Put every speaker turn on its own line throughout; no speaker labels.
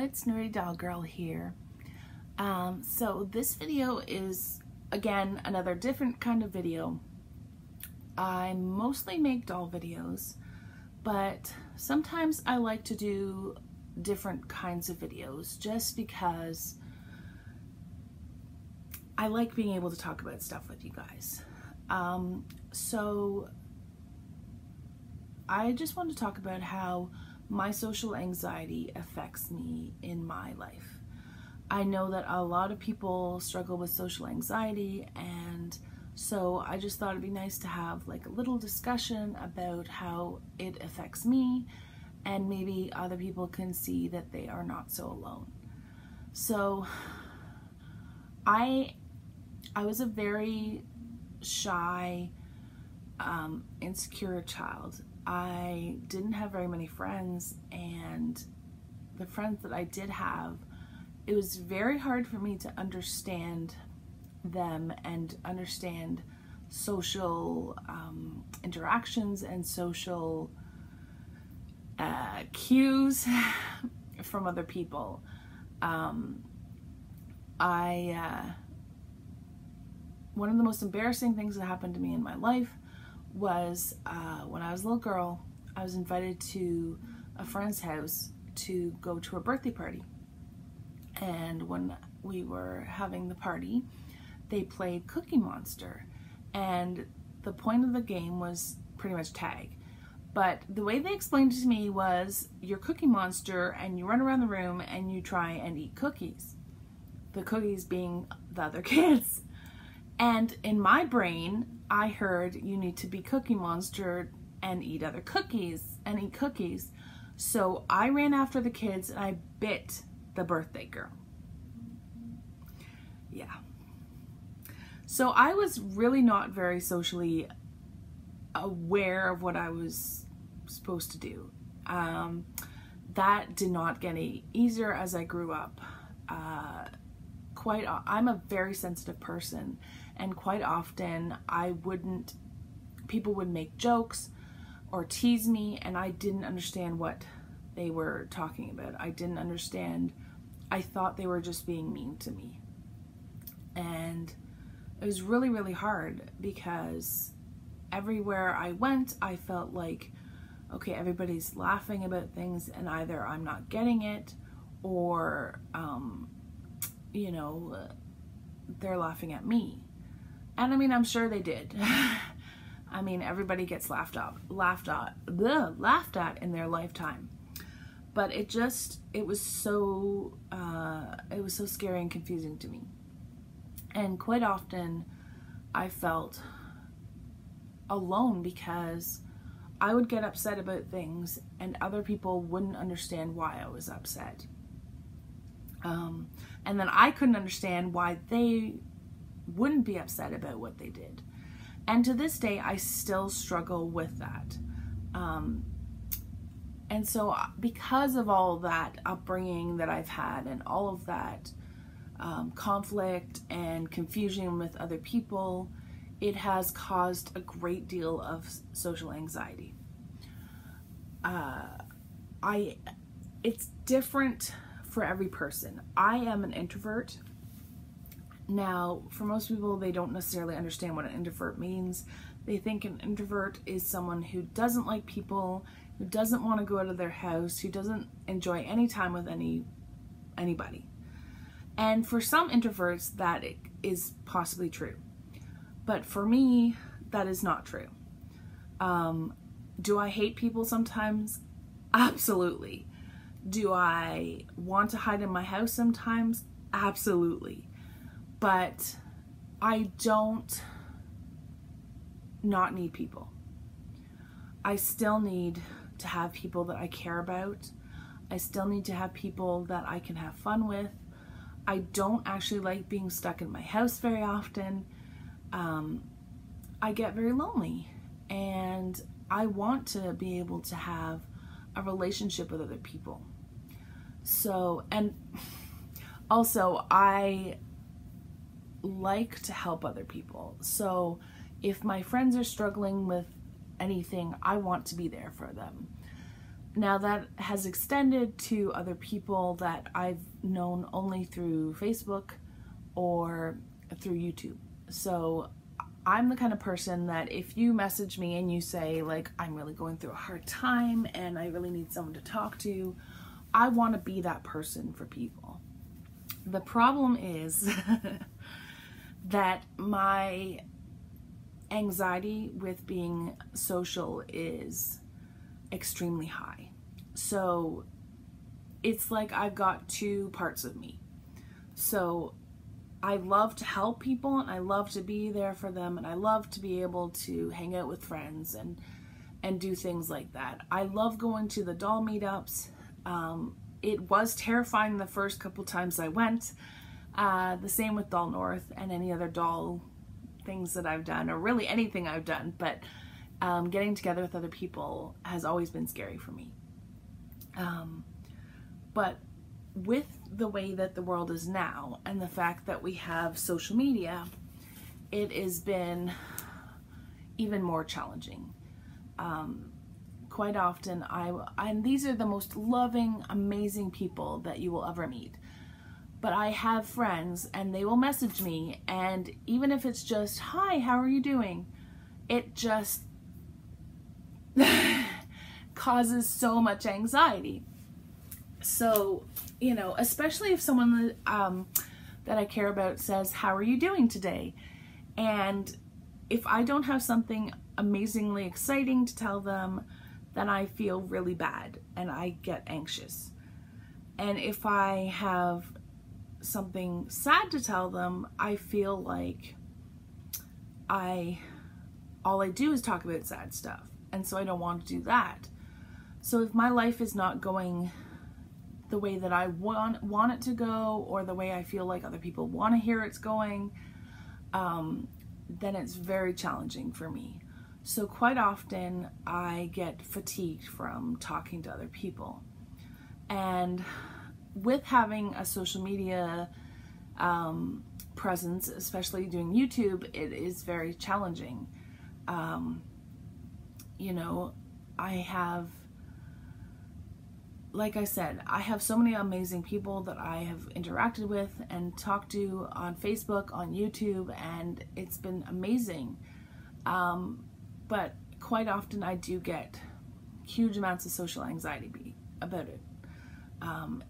it's Nerdydollgirl here. So this video is, again, another different kind of video. I mostly make doll videos, but sometimes I like to do different kinds of videos just because I like being able to talk about stuff with you guys. So I just want to talk about how my social anxiety affects me in my life. I know that a lot of people struggle with social anxiety, and so I just thought it'd be nice to have like a little discussion about how it affects me, and maybe other people can see that they are not so alone. So I was a very shy, insecure child. I didn't have very many friends, and the friends that I did have, it was very hard for me to understand them and understand social interactions and social cues from other people. One of the most embarrassing things that happened to me in my life was when I was a little girl. I was invited to a friend's house to go to a birthday party, and when we were having the party, they played Cookie Monster, and the point of the game was pretty much tag. But the way they explained it to me was, you're Cookie Monster and you run around the room and you try and eat cookies. The cookies being the other kids. And in my brain, I heard you need to be Cookie Monster and eat other cookies and eat cookies. So I ran after the kids and I bit the birthday girl. Yeah. So I was really not very socially aware of what I was supposed to do. That did not get any easier as I grew up. I'm a very sensitive person, and quite often people would make jokes or tease me, and I didn't understand what they were talking about. I didn't understand. I thought they were just being mean to me. And it was really, really hard because everywhere I went, I felt like, okay, everybody's laughing about things, and either I'm not getting it or, you know, they're laughing at me. And I mean, I'm sure they did. I mean, everybody gets laughed at in their lifetime. But it was so scary and confusing to me. And quite often I felt alone because I would get upset about things and other people wouldn't understand why I was upset. And then I couldn't understand why they wouldn't be upset about what they did. And to this day, I still struggle with that. And so because of all that upbringing that I've had and all of that conflict and confusion with other people, it has caused a great deal of social anxiety. It's different for every person. I am an introvert. Now, for most people, they don't necessarily understand what an introvert means. They think an introvert is someone who doesn't like people, who doesn't want to go out of their house, who doesn't enjoy any time with anybody. And for some introverts, that is possibly true. But for me, that is not true. Do I hate people sometimes? Absolutely. Do I want to hide in my house sometimes? Absolutely. But I don't not need people. I still need to have people that I care about. I still need to have people that I can have fun with. I don't actually like being stuck in my house very often. I get very lonely, and I want to be able to have a relationship with other people. So, and also I like to help other people. So if my friends are struggling with anything, I want to be there for them. Now that has extended to other people that I've known only through Facebook or through YouTube. So I'm the kind of person that if you message me and you say like, I'm really going through a hard time and I really need someone to talk to, I want to be that person for people. The problem is that my anxiety with being social is extremely high. So it's like I've got two parts of me. So I love to help people and I love to be there for them and I love to be able to hang out with friends and do things like that. I love going to the doll meetups. It was terrifying the first couple times I went. The same with Doll North and any other doll things that I've done, or really anything I've done, but getting together with other people has always been scary for me. But with the way that the world is now and the fact that we have social media, it has been even more challenging. Quite often and these are the most loving, amazing people that you will ever meet. But I have friends and they will message me, and even if it's just, hi, how are you doing? It just causes so much anxiety. So, you know, especially if someone that I care about says, how are you doing today? And if I don't have something amazingly exciting to tell them, then I feel really bad and I get anxious. And if I have something sad to tell them, I feel like all I do is talk about sad stuff. And so I don't want to do that. So if my life is not going the way that I want it to go, or the way I feel like other people want to hear it's going, then it's very challenging for me. So quite often I get fatigued from talking to other people. And with having a social media presence, especially doing YouTube, it is very challenging. You know, like I said, I have so many amazing people that I have interacted with and talked to on Facebook, on YouTube, and it's been amazing. But quite often I do get huge amounts of social anxiety about it.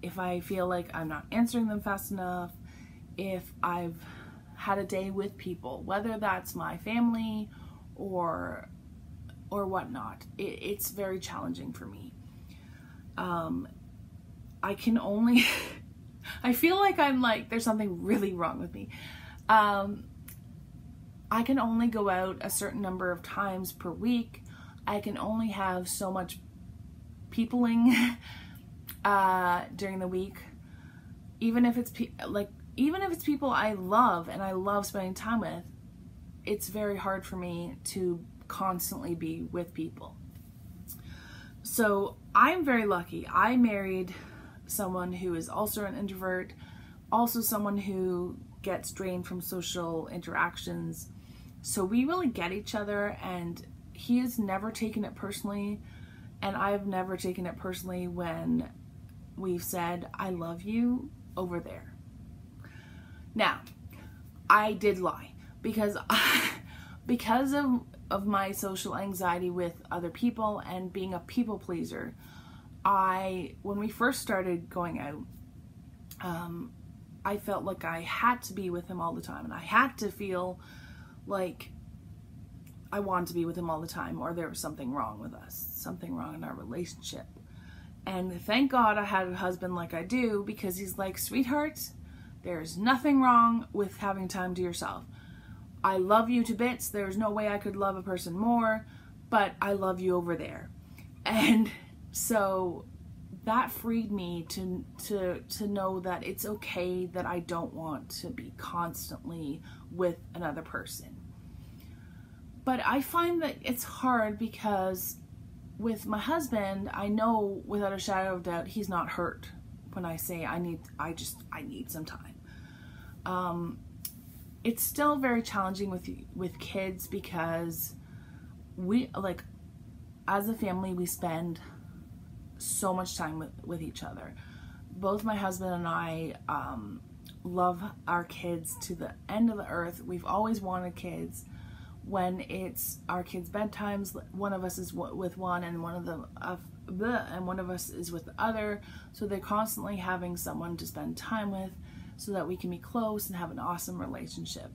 If I feel like I'm not answering them fast enough, if I've had a day with people, whether that's my family or whatnot, it's very challenging for me. I can only, I feel like I'm like, there's something really wrong with me. I can only go out a certain number of times per week. I can only have so much peopling during the week. Even if it's people I love and I love spending time with, it's very hard for me to constantly be with people. So I'm very lucky. I married someone who is also an introvert, also someone who gets drained from social interactions. So we really get each other, and he has never taken it personally, and I've never taken it personally when we've said, I love you over there. Now, I did lie because of my social anxiety with other people and being a people pleaser. When we first started going out, I felt like I had to be with him all the time, and I had to feel like I wanted to be with him all the time, or there was something wrong with us, something wrong in our relationship. And thank God I had a husband like I do, because he's like, sweetheart, there's nothing wrong with having time to yourself. I love you to bits. There's no way I could love a person more, but I love you over there. And so that freed me to know that it's okay that I don't want to be constantly with another person. But I find that it's hard because with my husband, I know without a shadow of doubt he's not hurt when I say I need some time. It's still very challenging with kids because we, like, as a family, we spend so much time with each other. Both my husband and I love our kids to the end of the earth. We've always wanted kids. When it's our kids' bedtimes, one of us is with one, and one of us is with the other. So they're constantly having someone to spend time with, so that we can be close and have an awesome relationship.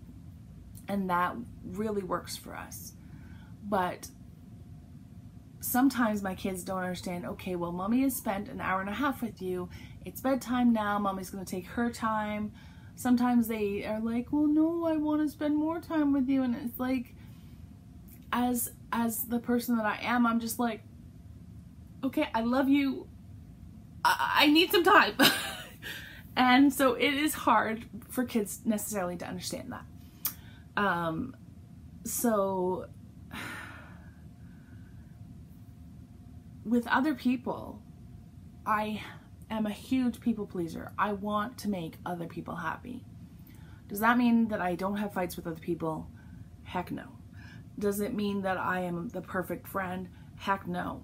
And that really works for us. But sometimes my kids don't understand, okay, well, mommy has spent an hour and a half with you. It's bedtime now. Mommy's going to take her time. Sometimes they are like, well, no, I want to spend more time with you. And it's like, as the person that I am, I'm just like, okay, I love you. I need some time. And so it is hard for kids necessarily to understand that. So with other people, I am a huge people pleaser. I want to make other people happy. Does that mean that I don't have fights with other people? Heck no. Does it mean that I am the perfect friend? Heck no.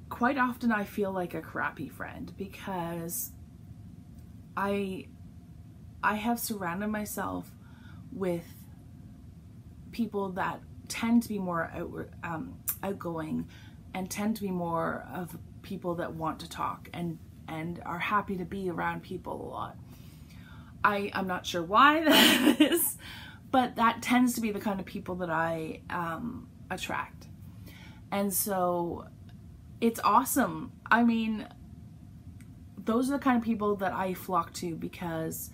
Quite often I feel like a crappy friend because I have surrounded myself with people that tend to be more outgoing and tend to be more of people that want to talk and are happy to be around people a lot. I'm not sure why that is, but that tends to be the kind of people that I attract. And so it's awesome. I mean, those are the kind of people that I flock to because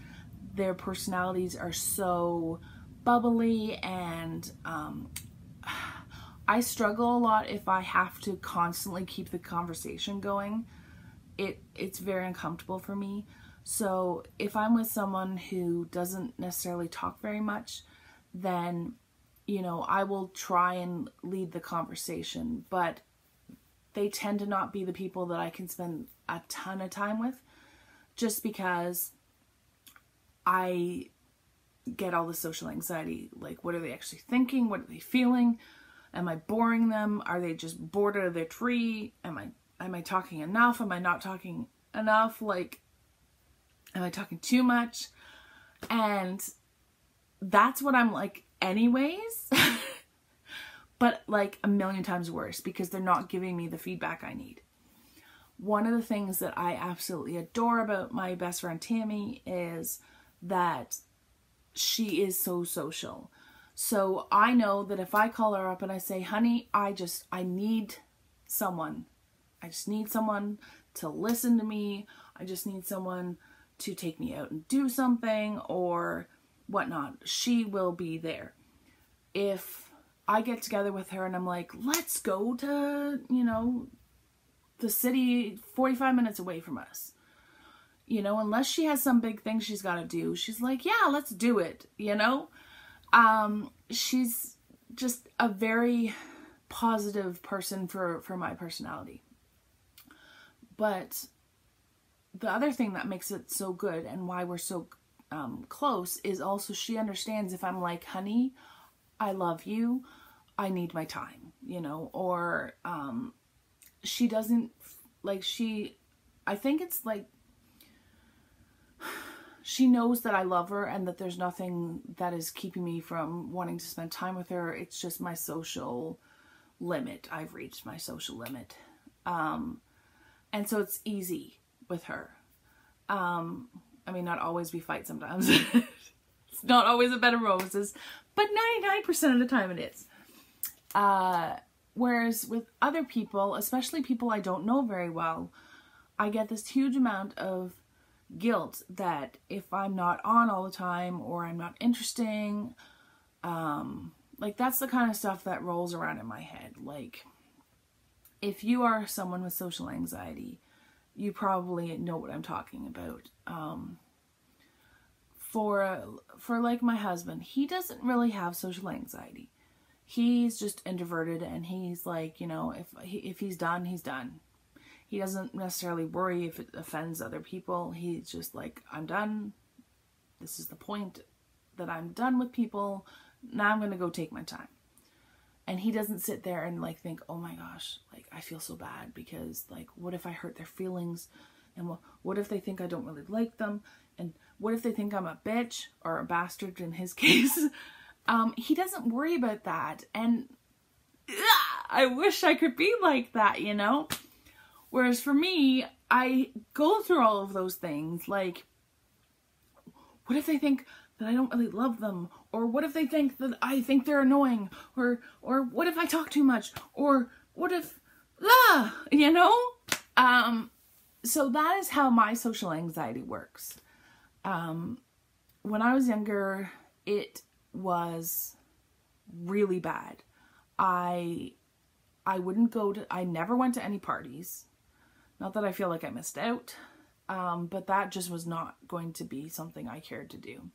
their personalities are so bubbly, and I struggle a lot if I have to constantly keep the conversation going. It's very uncomfortable for me. So if I'm with someone who doesn't necessarily talk very much, then, you know, I will try and lead the conversation, but they tend to not be the people that I can spend a ton of time with, just because I get all the social anxiety. Like, what are they actually thinking? What are they feeling? Am I boring them? Are they just bored out of their tree? Am I talking enough? Am I not talking enough? Like, am I talking too much? And that's what I'm like anyways. But like a million times worse because they're not giving me the feedback I need. One of the things that I absolutely adore about my best friend Tammy is that she is so social. So I know that if I call her up and I say, honey, I need someone. I just need someone to listen to me. I just need someone to take me out and do something or whatnot. She will be there. If I get together with her and I'm like, let's go to, you know, the city 45 minutes away from us. You know, unless she has some big thing she's got to do, she's like, yeah, let's do it, you know? She's just a very positive person for my personality. But the other thing that makes it so good and why we're so close is also she understands if I'm like, honey, I love you, I need my time, you know, or she doesn't, like, I think it's like, she knows that I love her and that there's nothing that is keeping me from wanting to spend time with her. It's just my social limit. I've reached my social limit. And so it's easy with her. I mean, not always, we fight sometimes. It's not always a bed of roses, but 99% of the time it is. Whereas with other people, especially people I don't know very well, I get this huge amount of guilt that if I'm not on all the time or I'm not interesting, like that's the kind of stuff that rolls around in my head. Like, if you are someone with social anxiety, you probably know what I'm talking about. For like my husband, he doesn't really have social anxiety. He's just introverted, and he's like, you know, if he's done, he's done. He doesn't necessarily worry if it offends other people. He's just like, I'm done. This is the point that I'm done with people. Now I'm going to go take my time. And he doesn't sit there and like think, oh my gosh, like I feel so bad because like, what if I hurt their feelings? And what if they think I don't really like them? And what if they think I'm a bitch or a bastard in his case? He doesn't worry about that. And I wish I could be like that, you know? Whereas for me, I go through all of those things. Like, what if they think that I don't really love them? Or what if they think that I think they're annoying? Or what if I talk too much? Or what if, you know? So that is how my social anxiety works. When I was younger, it was really bad. I never went to any parties. Not that I feel like I missed out, but that just was not going to be something I cared to do.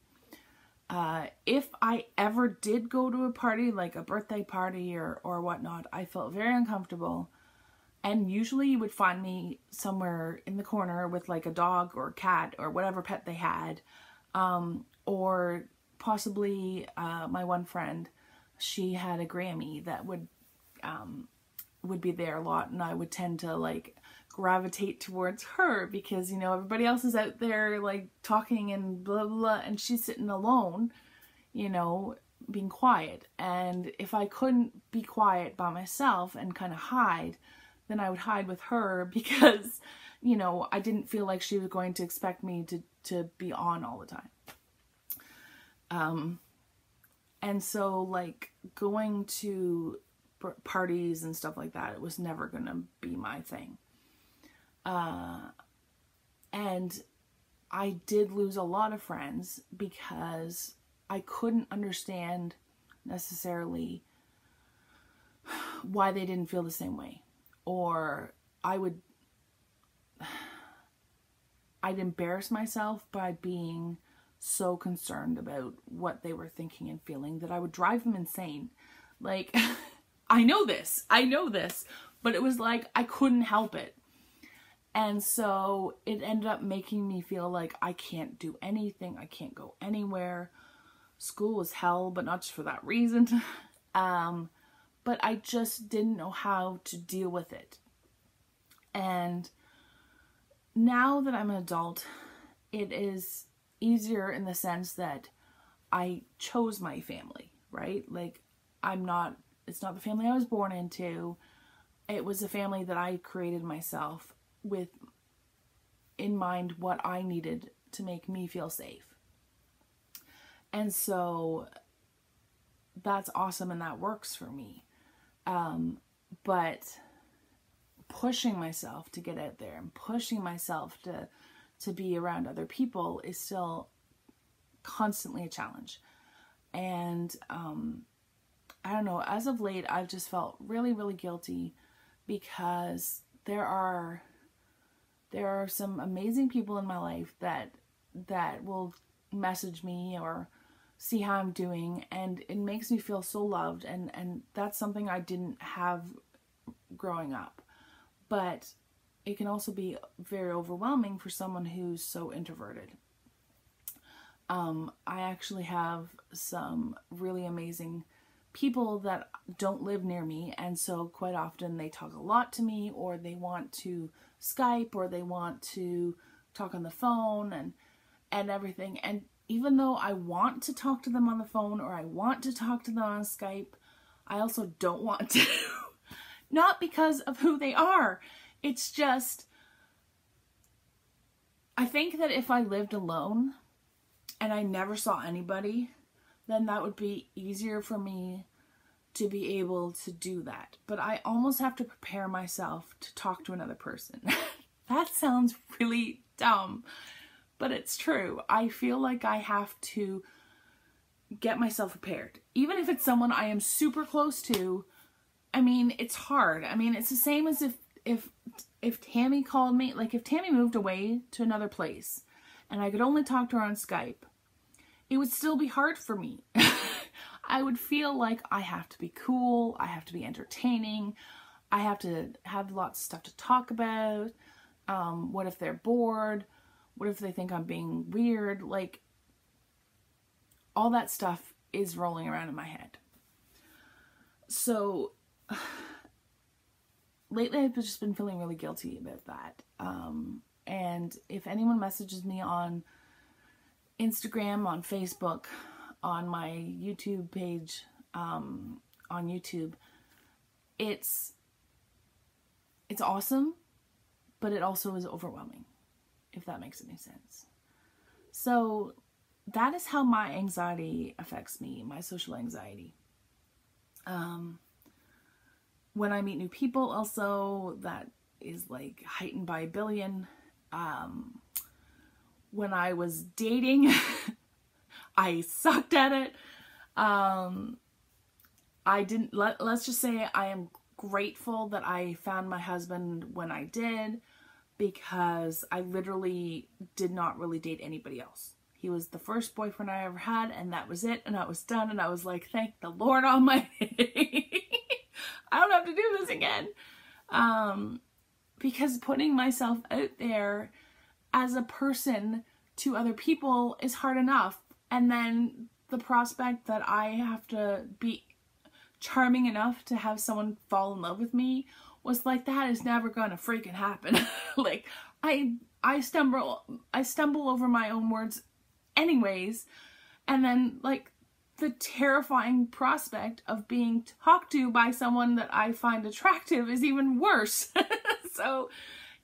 If I ever did go to a party, like a birthday party or whatnot, I felt very uncomfortable. And usually you would find me somewhere in the corner with like a dog or a cat or whatever pet they had. Or possibly my one friend, she had a Grammy that would be there a lot, and I would tend to like gravitate towards her because, you know, everybody else is out there like talking and blah, blah, blah, and she's sitting alone, you know, being quiet. And if I couldn't be quiet by myself and kind of hide, then I would hide with her because, you know, I didn't feel like she was going to expect me to be on all the time. And so like going to parties and stuff like that, it was never going to be my thing. And I did lose a lot of friends because I couldn't understand necessarily why they didn't feel the same way. Or I'd embarrass myself by being so concerned about what they were thinking and feeling that I would drive them insane. Like, I know this, but it was like, I couldn't help it. And so it ended up making me feel like I can't do anything. I can't go anywhere. School was hell, but not just for that reason. But I just didn't know how to deal with it. And now that I'm an adult, it is easier in the sense that I chose my family, right? Like, it's not the family I was born into. It was a family that I created myself with in mind what I needed to make me feel safe. And so that's awesome and that works for me. But pushing myself to get out there and pushing myself to be around other people is still constantly a challenge. And I don't know, as of late, I've just felt really, really guilty because there are some amazing people in my life that will message me or see how I'm doing, and it makes me feel so loved, and that's something I didn't have growing up. But it can also be very overwhelming for someone who's so introverted. I actually have some really amazing people that don't live near me, and so quite often they talk a lot to me, or they want to Skype, or they want to talk on the phone and everything. And even though I want to talk to them on the phone, or I want to talk to them on Skype, I also don't want to. Not because of who they are. It's just, I think that if I lived alone and I never saw anybody, then that would be easier for me to be able to do that. But I almost have to prepare myself to talk to another person. That sounds really dumb, but it's true. I feel like I have to get myself prepared. Even if it's someone I am super close to, I mean, it's hard. I mean, it's the same as if Tammy called me, like if Tammy moved away to another place and I could only talk to her on Skype, it would still be hard for me. I would feel like I have to be cool, I have to be entertaining, I have to have lots of stuff to talk about. What if they're bored? What if they think I'm being weird? Like, all that stuff is rolling around in my head. So lately I've just been feeling really guilty about that. And if anyone messages me on Instagram, on Facebook, on my YouTube page, on YouTube, it's awesome, but it also is overwhelming, if that makes any sense. So that is how my anxiety affects me, my social anxiety. When I meet new people also, that is like heightened by a billion. When I was dating, I sucked at it. Let's just say I am grateful that I found my husband when I did, because I literally did not really date anybody else. He was the first boyfriend I ever had, and that was it, and I was done, and I was like, thank the Lord Almighty. I don't have to do this again. Because putting myself out there as a person to other people is hard enough. And then the prospect that I have to be charming enough to have someone fall in love with me was like, that is never gonna freaking happen. Like, I stumble over my own words anyways. And then, like, the terrifying prospect of being talked to by someone that I find attractive is even worse. So,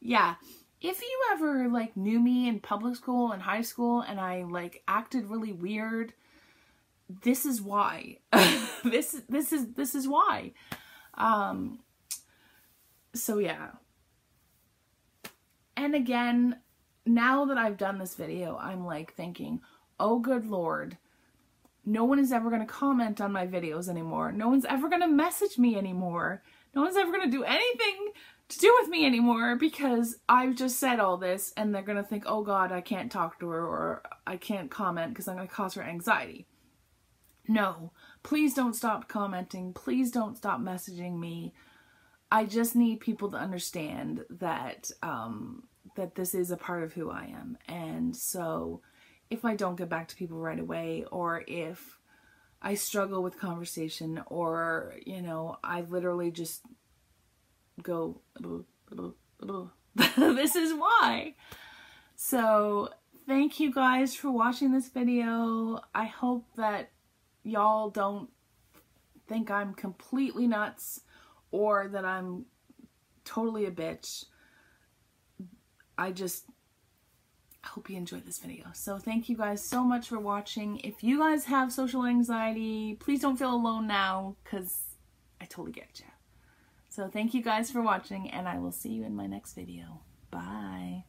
yeah. If you ever, like, knew me in public school and high school and I, like, acted really weird, this is why. This is why. So, yeah. And again, now that I've done this video, I'm, like, thinking, oh, good Lord, no one is ever going to comment on my videos anymore. No one's ever going to message me anymore. No one's ever going to do anything to do with me anymore, because I've just said all this, and they're going to think, oh God, I can't talk to her, or I can't comment because I'm going to cause her anxiety. No, please don't stop commenting. Please don't stop messaging me. I just need people to understand that, that this is a part of who I am. And so if I don't get back to people right away, or if I struggle with conversation, or, you know, I literally just go, this is why. So thank you guys for watching this video. I hope that y'all don't think I'm completely nuts or that I'm totally a bitch. I just hope you enjoyed this video. So thank you guys so much for watching. If you guys have social anxiety, please don't feel alone now, because I totally get you. So thank you guys for watching, and I will see you in my next video. Bye.